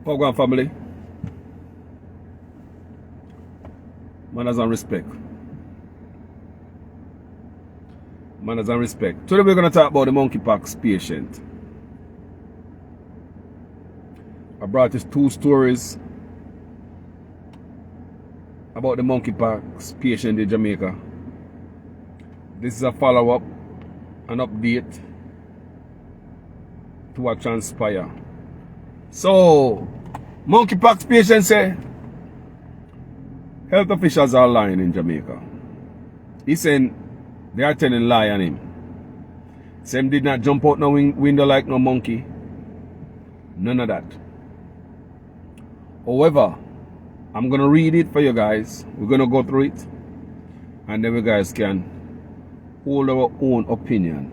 Wagwan Family. Mannaz and Respect. Mannaz and Respect. Today we're going to talk about the monkeypox patient. I brought us two stories about the monkeypox patient in Jamaica. This is a follow-up, an update to what transpired. So, monkeypox patient say health officials are lying in Jamaica. He saying they are telling lie on him. Sam did not jump out no window like no monkey. None of that. However, I'm going to read it for you guys. We're going to go through it. And then you guys can hold our own opinion.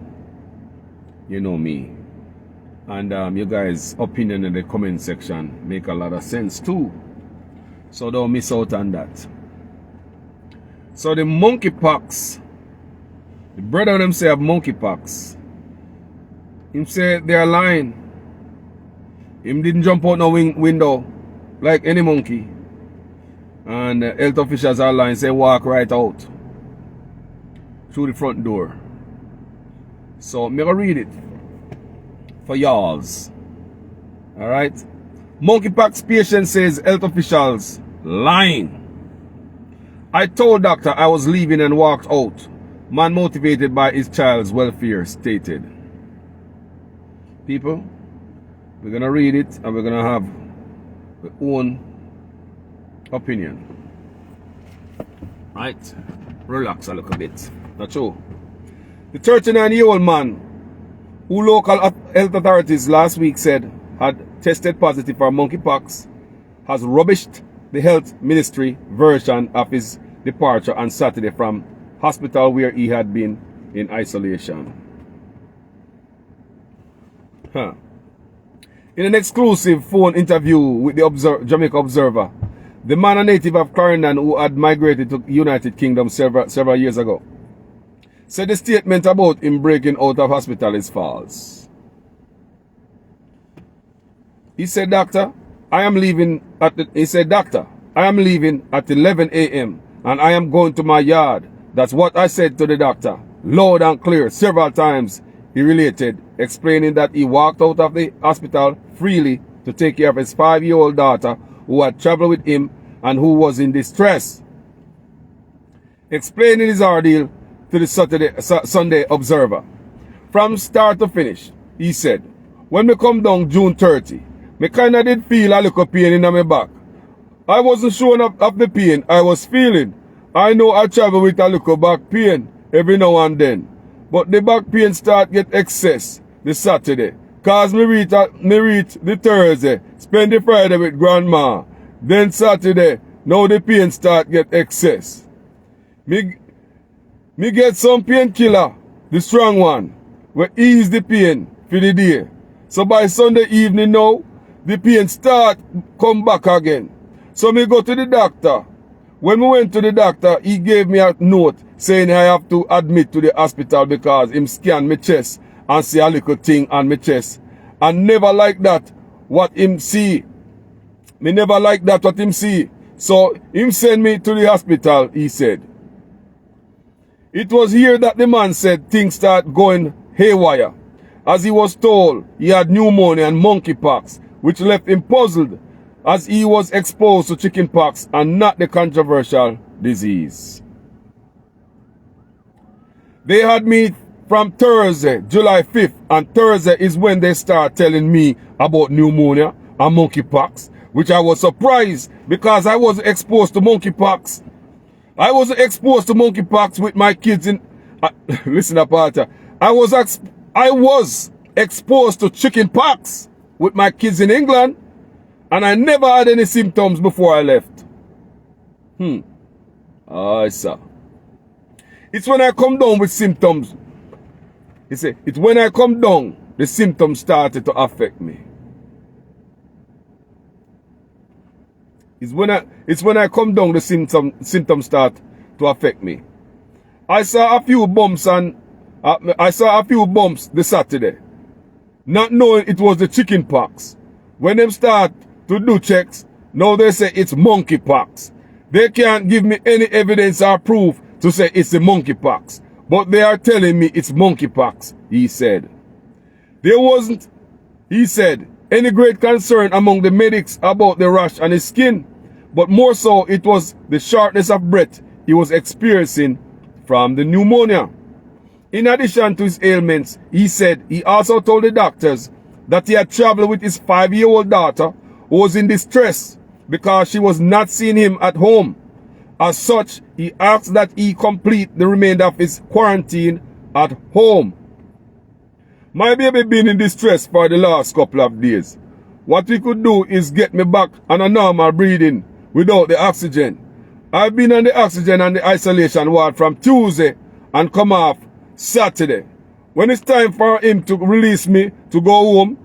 You know me. And you guys' opinion in the comment section make a lot of sense too. So don't miss out on that. So the monkeypox, the brother them say have monkeypox. Him say they are lying. Him didn't jump out no window like any monkey. And health officials are lying, say walk right out through the front door. So I'm gonna read it for y'alls. Alright? Monkeypox patient says health officials lying. I told doctor I was leaving and walked out. Man motivated by his child's welfare stated. People, we're gonna read it and we're gonna have our own opinion. Right? Relax a little bit. That's true. The 39-year-old man who local health authorities last week said had tested positive for monkeypox has rubbished the health ministry version of his departure on Saturday from hospital where he had been in isolation. In an exclusive phone interview with the Jamaica Observer, the man, a native of Clarendon who had migrated to the United Kingdom several years ago, said the statement about him breaking out of hospital is false. He said, Doctor, I am leaving at 11 a.m. and I am going to my yard. That's what I said to the doctor, loud and clear, several times, he related, explaining that he walked out of the hospital freely to take care of his 5-year-old daughter who had traveled with him and who was in distress. Explaining his ordeal to the Sunday Observer. From start to finish, he said, when we come down June 30, me kinda did feel a little pain in my back. I wasn't sure of the pain I was feeling. I know I travel with a little back pain every now and then. But the back pain start get excess this Saturday. Cause me reach the Thursday, spend the Friday with grandma. Then Saturday, now the pain start get excess. Me get some painkiller, the strong one, will ease the pain for the day. So by Sunday evening now, the pain start come back again. So me go to the doctor. When we went to the doctor, he gave me a note saying I have to admit to the hospital because him scan my chest and see a little thing on my chest. And never like that what him see. Me never like that what him see. So him send me to the hospital, he said. It was here that the man said things start going haywire. As he was told, he had pneumonia and monkeypox, which left him puzzled as he was exposed to chickenpox and not the controversial disease. They had me from Thursday, July 5th, and Thursday is when they start telling me about pneumonia and monkeypox, which I was surprised because I wasn't exposed to monkeypox. I wasn't exposed to monkeypox with my kids in... listen up, Arthur. I was exposed to chickenpox with my kids in England, and I never had any symptoms before I left. Aye, sir. It's when I come down with symptoms. He said, it's when I come down, the symptoms started to affect me. It's when I come down, the symptoms start to affect me. I saw a few bumps this Saturday, not knowing it was the chicken pox. When them start to do checks. Now they say it's monkeypox. They can't give me any evidence or proof to say it's the monkeypox. But they are telling me it's monkeypox, he said. There wasn't, he said, any great concern among the medics about the rash on his skin, but more so it was the shortness of breath he was experiencing from the pneumonia. In addition to his ailments, he said he also told the doctors that he had traveled with his 5-year-old daughter who was in distress because she was not seeing him at home. As such, he asked that he complete the remainder of his quarantine at home. My baby been in distress for the last couple of days. What we could do is get me back on a normal breathing without the oxygen. I've been on the oxygen and the isolation ward from Tuesday and come off Saturday. When it's time for him to release me to go home,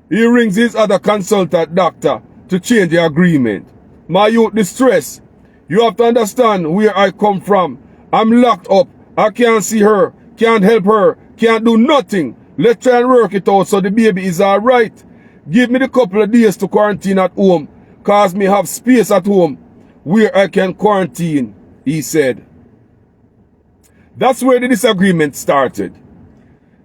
he rings his other consultant doctor to change the agreement. My youth distress. You have to understand where I come from. I'm locked up. I can't see her, can't help her, can't do nothing. Let's try and work it out so the baby is alright. Give me the couple of days to quarantine at home, cause me have space at home where I can quarantine, he said. That's where the disagreement started.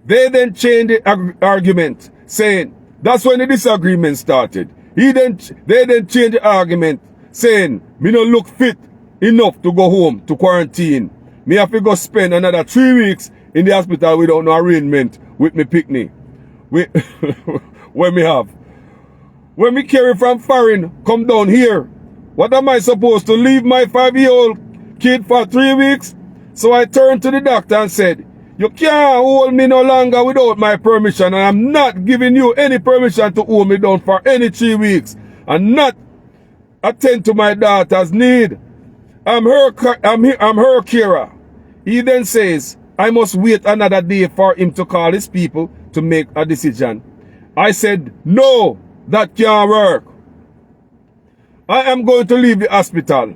They then changed the argument, saying, that's when the disagreement started. They then changed the argument, saying, me no look fit enough to go home to quarantine. Me have to go spend another 3 weeks in the hospital without no arrangement with me pickney. When me have. When me carry from foreign, come down here. What am I supposed to leave my 5-year-old kid for 3 weeks? So I turned to the doctor and said, you can't hold me no longer without my permission, and I'm not giving you any permission to hold me down for any 3 weeks and not attend to my daughter's need. I'm her carer. He then says, I must wait another day for him to call his people to make a decision. I said, no, that can't work. I am going to leave the hospital,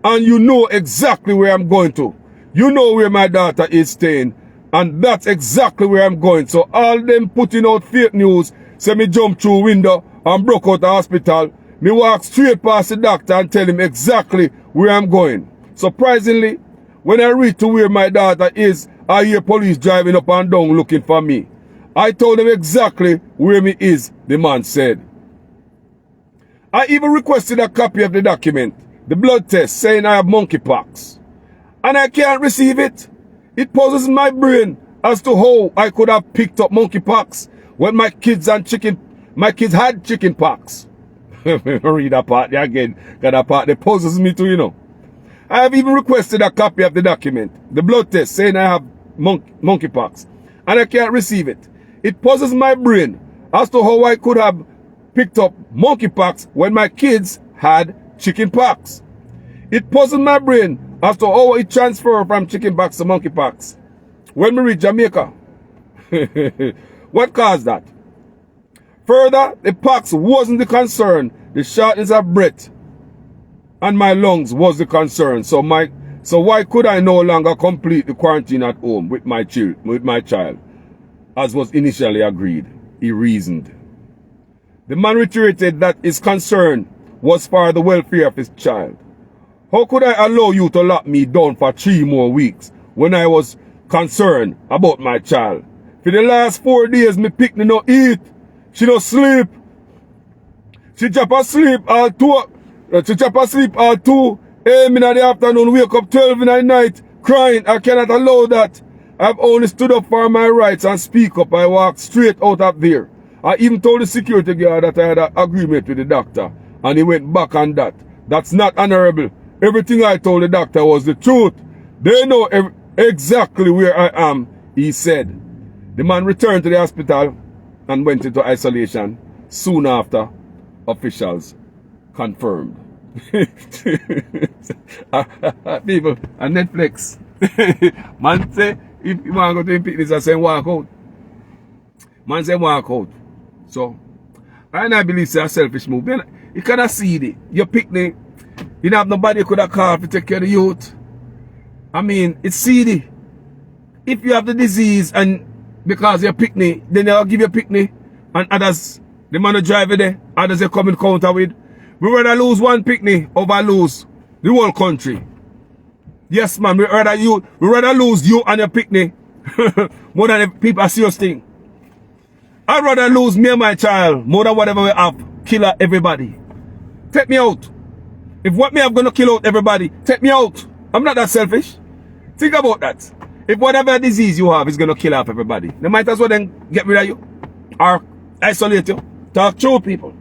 and you know exactly where I'm going to. You know where my daughter is staying, and that's exactly where I'm going. So all them putting out fake news, say me jump through window and broke out the hospital, me walk straight past the doctor and tell him exactly where I'm going. Surprisingly, when I reach to where my daughter is, I hear police driving up and down looking for me. I told them exactly where me is, the man said. I even requested a copy of the document, the blood test, saying I have monkeypox. And I can't receive it. It puzzles my brain as to how I could have picked up monkeypox when my kids had chicken pox. Read that part there again, because that part that puzzles me too, you know. I have even requested a copy of the document, the blood test, saying I have monkeypox, and I can't receive it. It puzzles my brain as to how I could have picked up monkeypox when my kids had chicken pox. It puzzles my brain as to how it transferred from chicken pox to monkeypox when we reach Jamaica. What caused that? Further, the pox wasn't the concern. The shortness of breath and my lungs was the concern. So why could I no longer complete the quarantine at home with my child, as was initially agreed? He reasoned. The man reiterated that his concern was for the welfare of his child. How could I allow you to lock me down for 3 more weeks when I was concerned about my child? For the last 4 days, me pickney no eat. She no sleep. She drop asleep all 2 a.m. in the afternoon, wake up 12 in the night, crying. I cannot allow that. I've only stood up for my rights and speak up. I walked straight out of there. I even told the security guard that I had an agreement with the doctor, and he went back on that. That's not honorable. Everything I told the doctor was the truth. They know exactly where I am, he said. The man returned to the hospital and went into isolation soon after officials confirmed. People on Netflix. Man say, if you want to go to picnics, I say walk out. Man say walk out. So, I believe it's a selfish move. You cannot see it. Your picnic, you don't have nobody could have called to take care of the youth. I mean, it's seedy. If you have the disease and because you're picnic, then they'll give you a picnic and others The man who drive it there, others they come in counter with. We rather lose one pickney over lose the whole country. Yes, man, we rather lose you and your pickney more than the people are serious thing. I'd rather lose me and my child more than whatever we have. Kill everybody. Take me out. If what me have gonna kill out everybody, take me out. I'm not that selfish. Think about that. If whatever disease you have is gonna kill off everybody, they might as well then get rid of you. Or isolate you. Talk to people.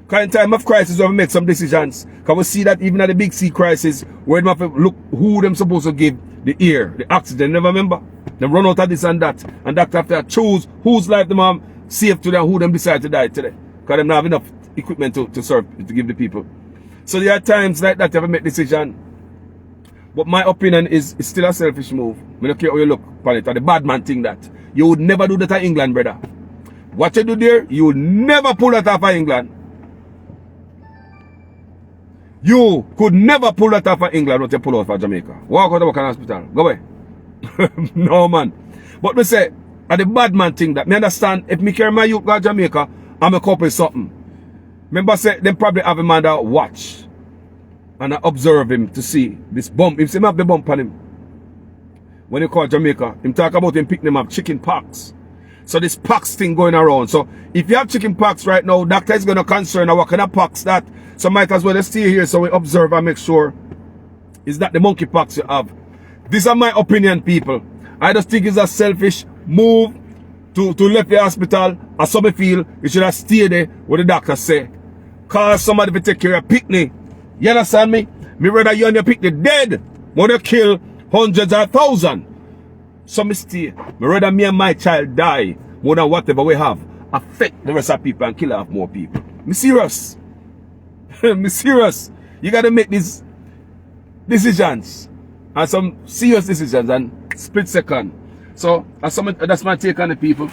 Because in time of crisis we make some decisions. Because we see that even at the big C crisis, where they have to look who them supposed to give the air, the oxygen. Never remember? They run out of this and that. And that have to choose whose life them have safe today and who them decide to die today. Because they don't have enough equipment to serve, to give the people. So there are times like that you have to make decision. But my opinion is it's still a selfish move. I don't care how you look upon it. Or the bad man thing that. You would never do that in England, brother. What you do there, you would never pull that off of England. You could never pull that off of England what you pull off of Jamaica. Walk out of the hospital. Go away. No, man. But me say, at the bad man thing that, me understand, if me carry my youth go to Jamaica, I'm a couple something. Remember say, they probably have a man that watch. And I observe him to see this bump. If he have the bump on him. When he call Jamaica, him talk about him picking him up chicken pox. So this pox thing going around. So if you have chicken pox right now, doctor is going to concern what kind of pox that. So might as well stay here so we observe and make sure is that the monkey pox you have. These are my opinion, people. I just think it's a selfish move to left the hospital. As some feel you should have stayed there what the doctor say. Cause somebody to take care of pickney. You understand me? Me rather you and your pickney dead. Want to kill hundreds or thousands. So me stay. Me rather me and my child die more than whatever we have affect the rest of people and kill off more people. Me serious. Me serious. You gotta make these decisions. And some serious decisions and split second. So that's my take on the people.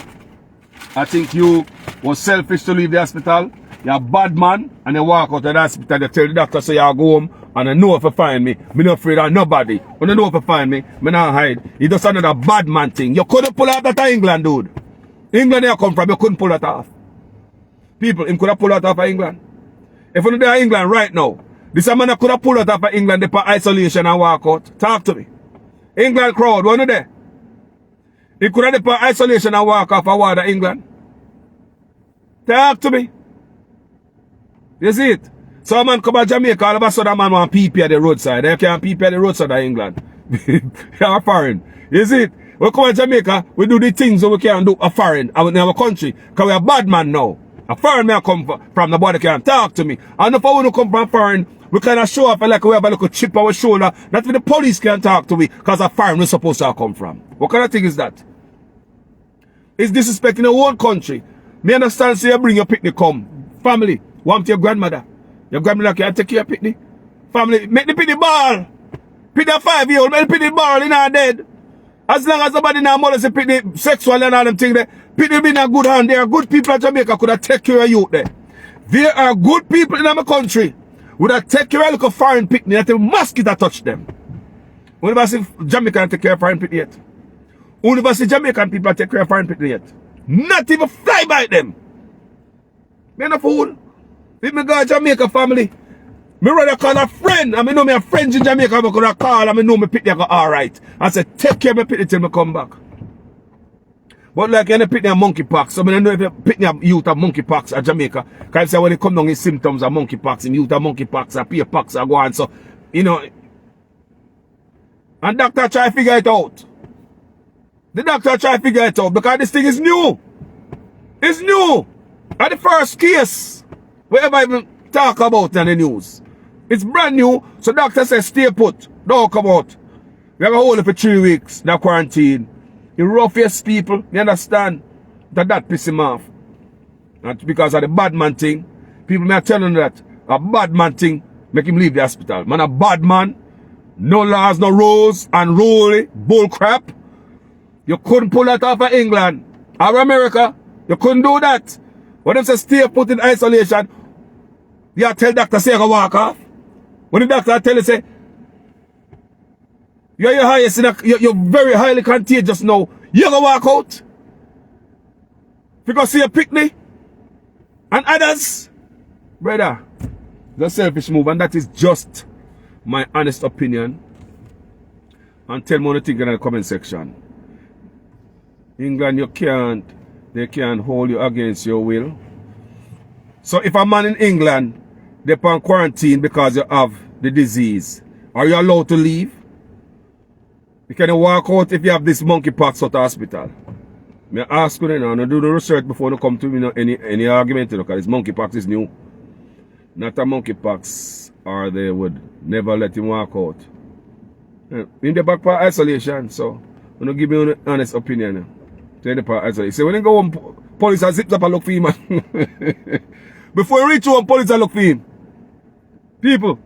I think you was selfish to leave the hospital. You're a bad man and you walk out of the hospital. You tell the doctor say you go home and I know if you find me. Me not afraid of nobody. When I know if you find me, me not hide. It's just another bad man thing. You couldn't pull out that of England, dude. England you come from, you couldn't pull that off. People, him could have pulled out of England. If you're there in England right now, this man could have pulled out of England, they put isolation and walk out. Talk to me. England crowd, one there. He could have put isolation and walk off a water England. Talk to me. You see it? So a man come to Jamaica, all of a sudden a man want pee at the roadside. They can't pee at the roadside of England. You're foreign. You see it? We come to Jamaica, we do the things that we can do a foreign in our country. Because we're a bad man now. A foreign man come from the body can talk to me. And if I want to come from foreign, we kind of show up like we have a little chip on our shoulder. Not when the police can talk to me. Because a foreign we're supposed to come from. What kind of thing is that? It's disrespecting the whole country. Me understand, say you bring your picnic come. Family, want your grandmother. Your grandmother can take care of picnic. Family, make the picnic ball. Picnic 5-year-old, make the picnic ball, in our dead. As long as somebody now molest picnic sexual and all them things there, picnic be in a good hand. There are good people in Jamaica could have take care of youth there. There are good people in our country would have take care of a foreign picnic that the mosquito touch them. We never see Jamaican take care of foreign picnic yet. We never see Jamaican people take care of foreign picnic yet. Not even fly by them. Me no fool. If me go to Jamaica family, me rather call a friend. And me know me a friend in Jamaica, I could call and me know me picnic go alright. I say take care of my picnic till me come back. But like you picnic a monkeypox, so I don't know if you picnic a youth of monkeypox at Jamaica. Because say when it come down his symptoms of monkeypox, him youth of monkeypox or pearpox or go on. So, you know. And doctor try to figure it out. The doctor try to figure it out because this thing is new. It's new. At the first case, wherever I even talk about in the news. It's brand new, so doctor says stay put. Don't come out. We have a hold it for 3 weeks, now quarantine. The roughest people, you understand, that piss him off. Not because of the bad man thing. People may tell him that a bad man thing make him leave the hospital. Man, a bad man, no laws, no rules, unruly, bull crap. You couldn't pull that off of England or America. You couldn't do that. When they say stay put in isolation, you tell doctor say you go walk off. When the doctor tell you say, you're highest in you're very highly contagious now, you go walk out. Because see a picnic. And others, brother, the selfish move, and that is just my honest opinion. And tell me what you think in the comment section. England, they can't hold you against your will. So if a man in England, they're on quarantine because you have the disease, are you allowed to leave? You can walk out if you have this monkeypox at the hospital. I ask you now, do the research before you come to me any argument, because this monkeypox is new. Not a monkeypox, or they would never let him walk out. In the back for isolation, so I'm going to give you an honest opinion. Tell the part isolation. So when you go home, police are zipped up and look for him. Before you reach home, police are look for him. People,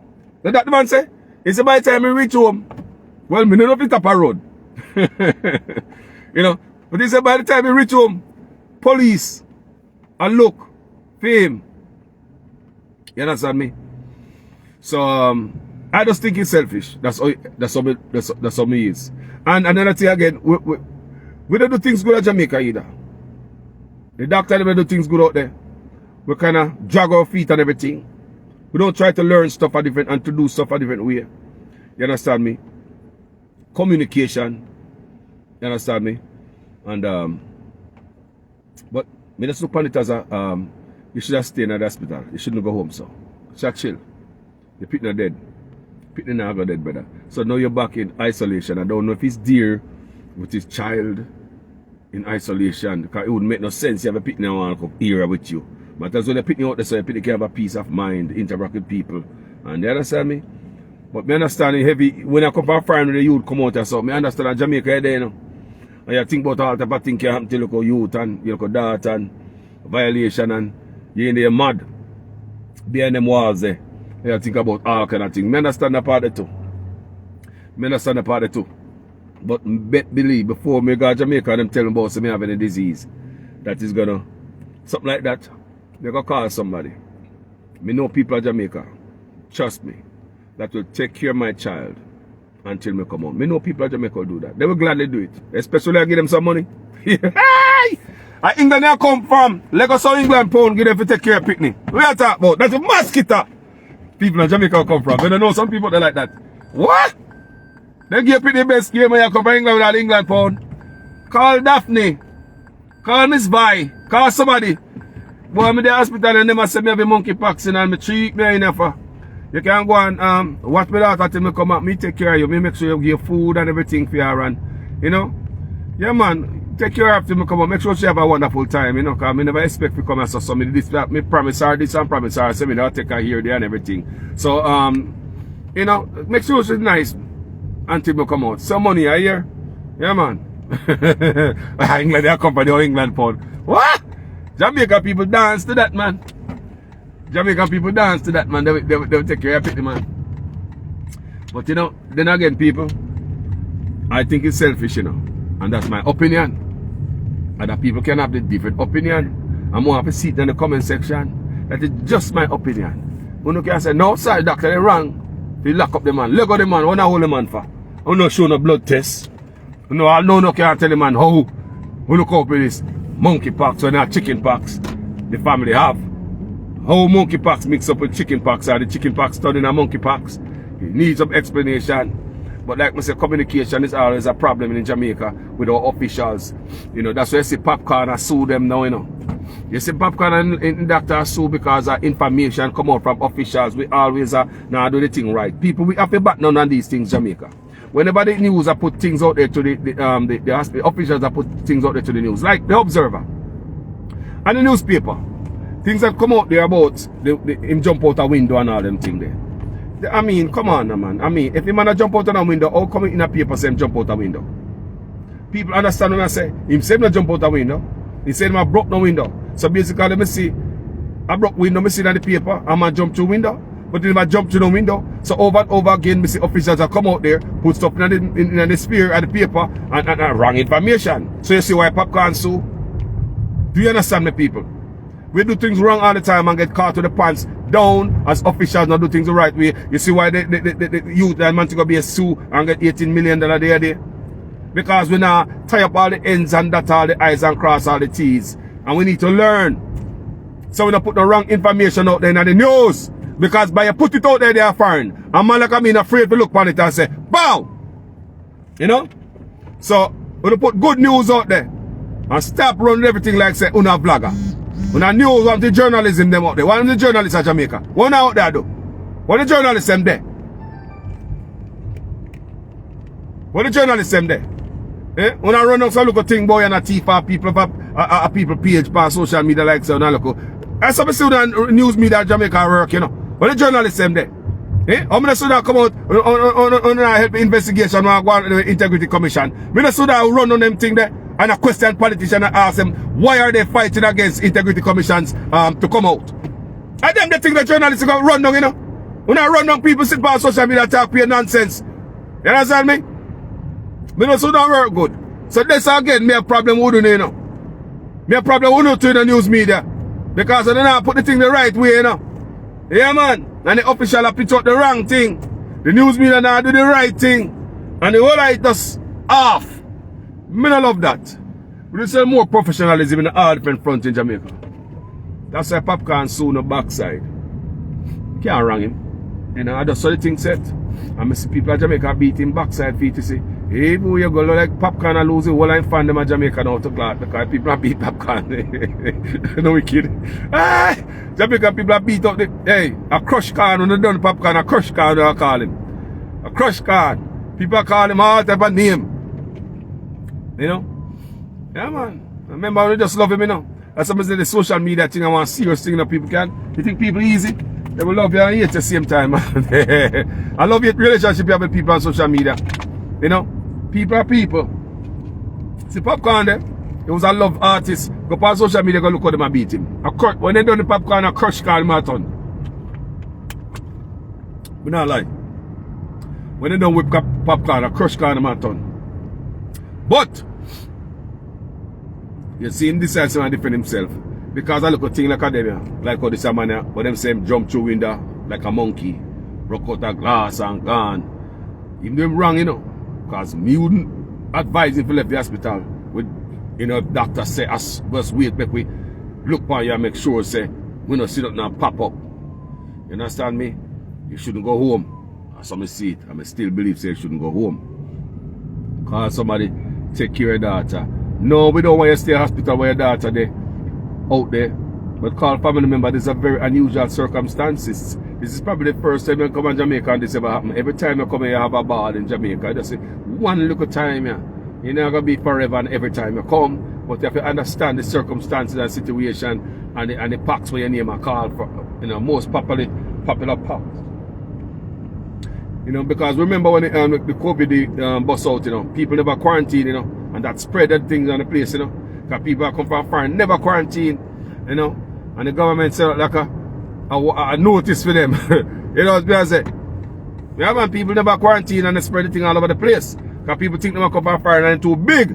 that the man say? He said by the time you reach home, well, me don't know if it's up a road. You know, but he said by the time you reach home, police and look for him. You understand me? So I just think it's selfish. That's how me is. And another thing again, we don't do things good at Jamaica either. The doctor never do things good out there. We kind of drag our feet and everything. We don't try to learn stuff a different and to do stuff a different way. You understand me? Communication. You understand me? And but me just look on it as a you should have stayed in the hospital. You shouldn't go home, so. Just chill. The pitney dead. Pitney now go dead, brother. So now you're back in isolation. I don't know if he's there with his child in isolation, because it wouldn't make no sense. You have a pitney want to come here with you. But as well, the pitney out there, so the pitney can have a peace of mind, interact with people. And you understand me? But me understand it heavy. When I come from foreign, the youth come out or so. Me understand that Jamaica there, you know. And you think about all type of things can happen to you, look youth and you look that and violation, and you're in there mad. Behind them walls there. You think about all kind of things. Me understand that part of it too. Me understand that part of it too. But believe, before me go to Jamaica and them tell me about me having a disease that is gonna, something like that, they gonna call somebody. Me know people in Jamaica, trust me, that will take care of my child until me come home. Me know people in Jamaica will do that. They will gladly do it. Especially I give them some money. England I come from. Lagos or England pound give them to take care of pickney. We are talking about. That's a mosquito. People in Jamaica come from. But I know some people they like that. What? They give pickney best game when you come from England without England pound. Call Daphne. Call Miss Vi. Call somebody. Boy, I'm in the hospital and them say me have a monkeypox and me 3 weeks there enough. You can go and watch me daughter till me come up. Me take care of you. Me make sure you give food and everything for her, and you know? Yeah man, take care of her till me come up. Make sure she have a wonderful time, you know, because I never expect to come and so me this that me promise her this and promise her, so me I'll take her here, there and everything. So you know, make sure she's nice until me come out. Some money I hear. Yeah man. England they come from the England pound. What? Jamaica people dance to that, man. Jamaican people dance to that, man. They will take care of it, man. But you know, then again, people, I think it's selfish, you know. And that's my opinion. Other people can have the different opinion. I'm more happy to see it in the comment section. That is just my opinion. You can say, no, sorry, doctor, they're wrong. They lock up the man. Leg of the man. What hold the man for? I'm not showing a blood test. No, I know no can't tell the man how we look up with this monkeypox or not chicken pox the family have. How monkeypox mix up with chickenpox, or the chickenpox turning a monkeypox. It needs some explanation. But like I said, communication is always a problem in Jamaica with our officials. You know, that's why you see Popcorn sue them now, you know. You see Popcorn and Dr. sue because information come out from officials. We always now do the thing right. People, we have to back down on these things, Jamaica. Whenever the news put things out there to the hospital, officials put things out there to the news, like the Observer and the newspaper. Things that come out there about him jump out a window and all them things there. I mean, come on, man. I mean, if the man jump out a window, how come in a paper say him jump out a window? People understand when I say, him say him not jump out a window. He said him broke no window. So basically, let me see, I broke window, me see in the paper, I'm going to jump through window. But then I jump through the window. So over and over again, me see officials that come out there, put stuff in the sphere of the paper and wrong information. So you see why Popcorn sue? Do you understand me, people? We do things wrong all the time and get caught with the pants down as officials not do things the right way. You see why the youth and man to go be a sue and get $18 million a day? Because we now tie up all the ends and dot all the I's and cross all the T's. And we need to learn. So we don't put the wrong information out there in the news. Because by you put it out there, they are foreign. And man like me afraid to look on it and say, bow! You know? So, we don't put good news out there. And stop running everything like say, una vlogger. Una news, want the journalism them out there. What are the journalists at Jamaica? What out there do? What are the journalists them there? What are the journalists them there? Eh? When I run out some little thing boy and a thief for people people page for social media like so now look. I saw see the news media Jamaica work, you know. What the journalists them there? Eh? How many so that come out on help investigation or go on the integrity commission? Me so that run on them thing there and a question politician and ask them why are they fighting against integrity commissions to come out? And them they think the journalists go run down, you know. When I run down people sit on social media talk pure nonsense. You understand me? Me no so that work good. So this again me a problem with you know. Me a problem with you to the news media. Because I don't know put the thing the right way, you know. Yeah man. And the official have picked up the wrong thing. The news media now do the right thing. And the whole light just off. Me no love that. We need some more professionalism in the all different front in Jamaica. That's why Popcorn soon the backside. You can't wrong him. You know, I just saw the thing set. And I see people in Jamaica beat him backside feet to say, hey boy, you go like Popcorn and lose the whole line fan them in Jamaica now to class because people are beat Popcorn. No we kidding. Ah, Jamaica people are beat up the hey, a crush can when they done Popcorn, a crush can they call him. A crush can. People call him all type of name. You know? Yeah man. Remember I just love him, you know. That's why I say the social media thing I want serious thing that people can. You think people easy? They will love you and hate at the same time, man. I love your relationship you have with people on social media. You know? People are people. See Popcorn there? He was a love artist. Go on social media, go look how them and beat him. When they done the Popcorn, a crush call him a ton. But not lie. When they done with Popcorn, a crush call him a ton. But you see him decide to defend himself. Because I look at things like them, like how this man, but them same jump through window like a monkey, broke out a glass and gone. Even them wrong, you know. Because me wouldn't advise him to leave the hospital with, you know, doctor say, us just wait, make we look for you and make sure, say, we don't see nothing and pop up. You understand me? You shouldn't go home. As some see it, I still believe, say, you shouldn't go home. Because somebody take care of your daughter. No, we don't want you to stay in hospital where your daughter there, out there. But call family member, this is a very unusual circumstances. This is probably the first time you come to Jamaica and this ever happen. Every time you come here, you have a ball in Jamaica. Just say, one little time, yeah. You're not going to be forever and every time you come. But you have to understand the circumstances and situation and the packs where your name are called for, you know, most popular packs. You know, because remember when the COVID bust out, you know, people never quarantine, you know. And that spreaded things on the place, you know. Because people come from foreign, never quarantine, you know. And the government set out like a notice for them. You know what I say? Yeah, man, people never quarantine and they spread the thing all over the place. Because people think they come from foreign and too big.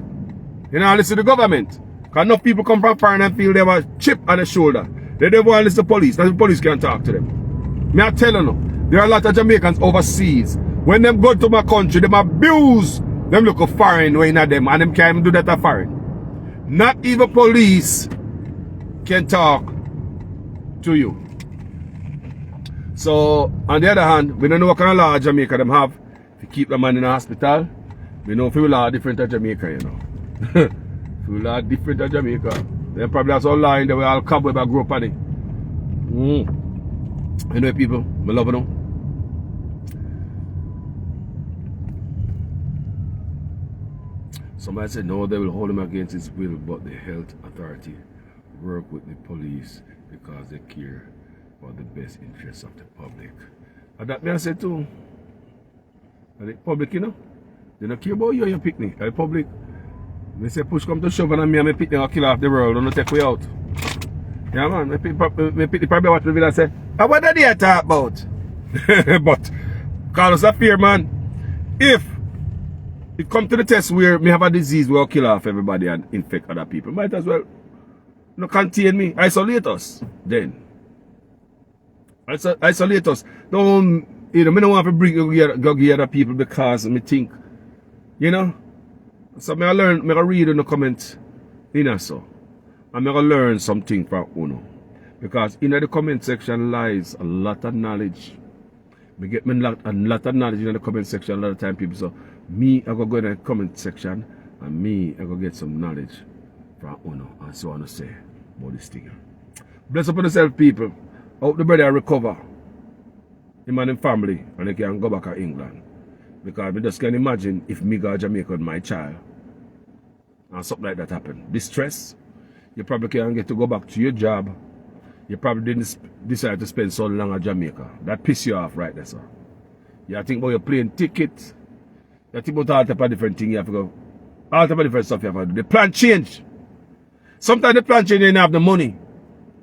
You know, listen to the government. Because enough people come from foreign and feel they have a chip on the shoulder. They don't want to listen to the police. That's the police can't talk to them. Me I tell you now, there are a lot of Jamaicans overseas. When them go to my country, them abuse them look foreign when at them and them can't even do that at foreign. Not even police can talk to you. So on the other hand, we don't know what kind of law Jamaica them have. If you keep the man in the hospital, we know if you law different at Jamaica, you know. If you law different at Jamaica, they probably have some law in the way all cobweb I grew up on it. Anyway people, we love you. Somebody said no, they will hold him against his will, but the health authority work with the police because they care for the best interests of the public. And that me I say too. And the public, you know, they don't care about you and your picnic. The public, they say push come to shove and me and my picnic will kill off the world and not take way out. Yeah man, my picnic probably watch the video and say, ah, what are they talk about? But Carlos a fear man. If it come to the test where me have a disease where I'll kill off everybody and infect other people, might as well no contain me, isolate us then. Isolate us. Don't, you know, me don't want to bring go get other people because me think, you know. So me I learn, me I read in the comments, you know, so. And me I learn something from Uno. Because in the comment section lies a lot of knowledge. We get a lot of knowledge in the comment section a lot of time, people. So me, I go in the comment section and me, I go get some knowledge from Uno and so on to say about this thing. Bless upon yourself, people. Hope the brother recover. Him and his family and they can go back to England. Because I just can imagine if me go to Jamaica with my child and something like that happen. Distress, you probably can't get to go back to your job. You probably didn't decide to spend so long at Jamaica. That piss you off right there, sir. You think about your plane ticket. You think about all type of different things you have to go. All type of different stuff you have to do. The plan change. Sometimes the plan change you don't have the money.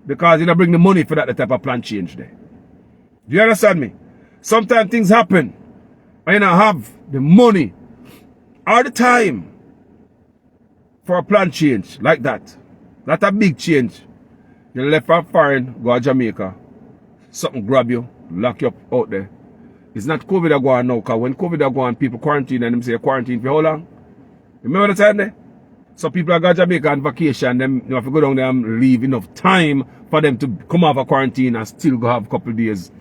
Because you don't bring the money for that the type of plan change there. Do you understand me? Sometimes things happen. And you don't have the money all the time for a plan change like that. That's a big change. You left from foreign, go to Jamaica. Something grab you, lock you up out there. It's not COVID that go on now, because when COVID that go on, people quarantine and them say quarantine for how long? Remember the time there? So people are going to Jamaica on vacation, them you have to go down there and leave enough time for them to come off a quarantine and still go have a couple of days.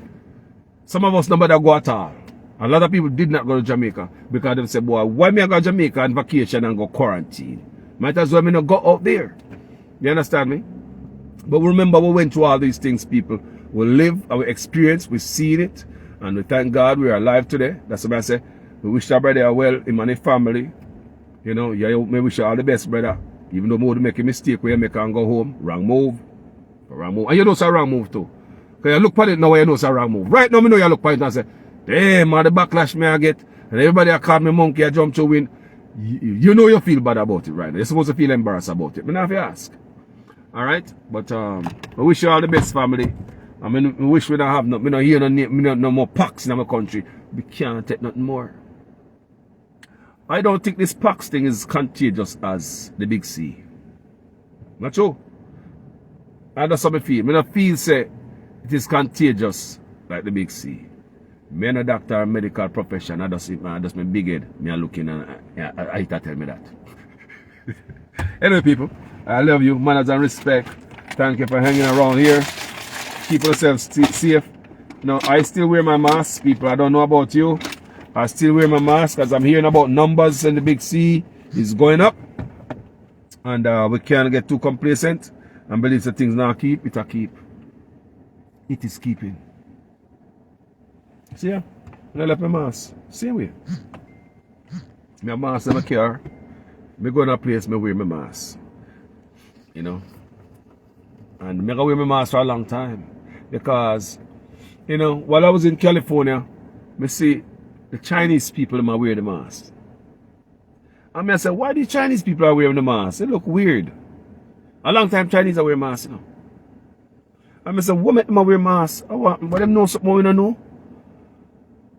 Some of us nobody go at all. A lot of people did not go to Jamaica because they say, boy, why me I go to Jamaica on vacation and go quarantine? Might as well me not go out there. You understand me? But remember, we went through all these things, people. We live, our experience, we see it, and we thank God we are alive today. That's what I say. We wish our brother well, him and his family. You know, yeah, we wish you all the best, brother. Even though we would make a mistake where you make and go home, wrong move. Wrong move. And you know it's a wrong move too. Because you look at it now, you know it's a wrong move. Right now, I know you look at it and say, damn, all the backlash me I get, and everybody I call me monkey, I jump to win. You know you feel bad about it right now. You're supposed to feel embarrassed about it. But now if you ask. Alright? But I wish you all the best, family. I mean, we wish we don't have we don't hear no more packs in our country. We can't take nothing more. I don't think this pox thing is contagious as the big C. Not true. And that's how I feel. I don't feel say it is contagious like the big C. Me and a doctor, medical profession, I just my big head. Me are looking and I tell me that. Anyway, people, I love you. Mannaz and respect. Thank you for hanging around here. Keep yourselves safe. Now, I still wear my mask, people. I don't know about you. I still wear my mask because I'm hearing about numbers and the big C is going up. And we can't get too complacent and believe that things now keep. It a keep. It is keeping. See ya? When I left my mask, same way. My mask in my car. Me go in a place, me wear my mask. You know? And me go wear my mask for a long time. Because, you know, while I was in California, me see the Chinese people might wear the mask. And I said, why the Chinese people are wearing the mask? They look weird. A long time Chinese are wearing masks, you know. And I said, what make them wear masks? But them know something we don't know.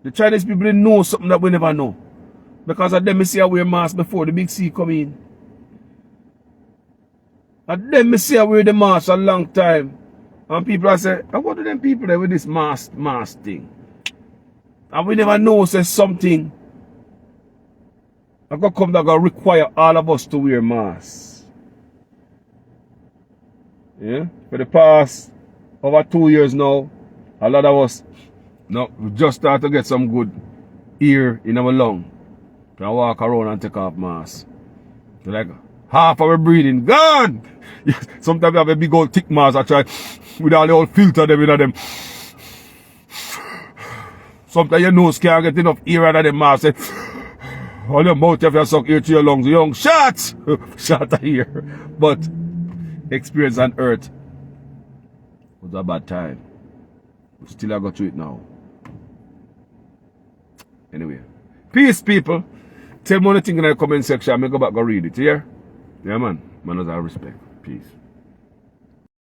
The Chinese people didn't know something that we never know. Because of them, I see I wear masks before the big C come in. And then I see I wear the mask a long time. And people are saying, what do them people there with this mask thing? And we never know say something. I got come that gonna require all of us to wear masks. Yeah? For the past over 2 years now, a lot of us we just start to get some good air in our lung. Can walk around and take off masks. Like half our breathing gone. Sometimes we have a big old thick mask I try with all the old filter them in them. Sometimes your nose can't get enough air out of the mask. All your mouth if you suck air to your lungs. Young shot! Shot of air. But experience on earth was a bad time. Still I got through it now. Anyway. Peace, people. Tell me anything in the comment section. I'm going to go back and read it. Yeah? Yeah, man. Mannaz Respect. Peace.